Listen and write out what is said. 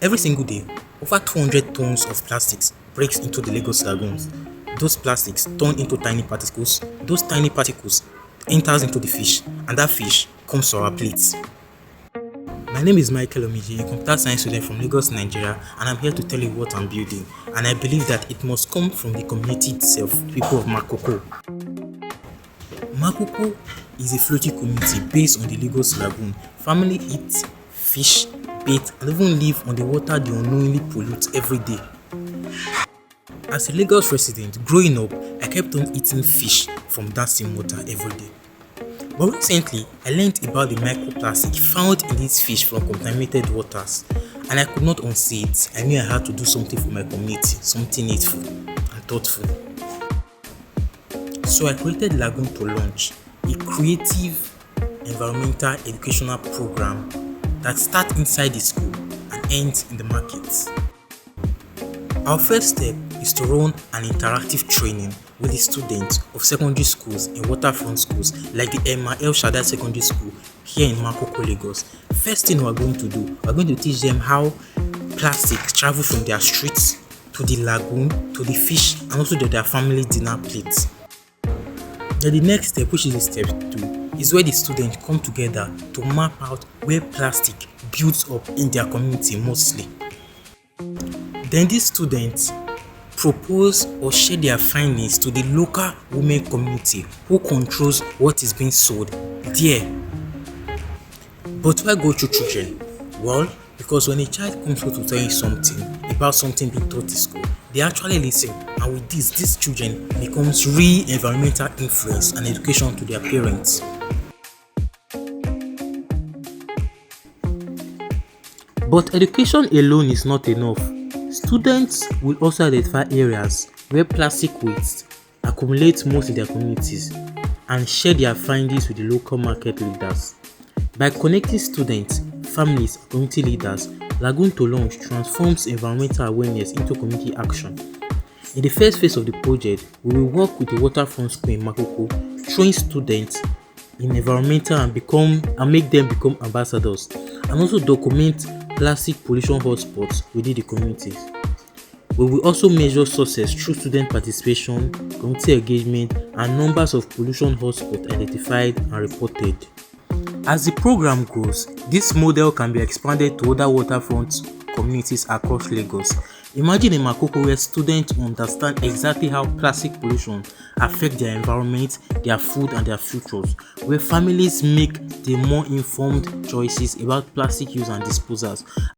Every single day, over 200 tons of plastics breaks into the Lagos lagoons. Those plastics turn into tiny particles. Those tiny particles enters into the fish, and that fish comes to our plates. My name is Michael Omiji, a computer science student from Lagos, Nigeria, and I'm here to tell you what I'm building. And I believe that it must come from the community itself, the people of Makoko. Makoko is a floating community based on the Lagos lagoon. Family eat fish, bait, and even live on the water they unknowingly pollute every day. As a Lagos resident, growing up, I kept on eating fish from that same water every day. But recently, I learned about the microplastic found in these fish from contaminated waters, and I could not unsee it. I knew I had to do something for my community, something needful and thoughtful. So I created Lagoon to Launch, a creative environmental educational program that starts inside the school and ends in the markets. Our first step is to run an interactive training with the students of secondary schools in waterfront schools like the Emma El Shaddai Secondary School here in Makoko, Lagos. First thing we're going to do, we're going to teach them how plastic travels from their streets to the lagoon, to the fish, and also to their family dinner plates. Then the next step, which is the step 2, is where the students come together to map out where plastic builds up in their community mostly. Then these students propose or share their findings to the local women community who controls what is being sold there. But why go through children? Well, because when a child comes out to tell you something about something being taught in school, they actually listen, and with this, these children becomes real environmental influence and education to their parents. But education alone is not enough. Students will also identify areas where plastic waste accumulates most in their communities and share their findings with the local market leaders. By connecting students, families, and community leaders, Lagoon to Launch transforms environmental awareness into community action. In the first phase of the project, we will work with the waterfront school in Makoko, train students in environmental and make them become ambassadors, and also document plastic pollution hotspots within the communities. We will also measure success through student participation, community engagement, and numbers of pollution hotspots identified and reported. As the program grows, this model can be expanded to other waterfront communities across Lagos. Imagine a Makoko where students understand exactly how plastic pollution affects their environment, their food, and their futures, where families make the more informed choices about plastic use and disposals.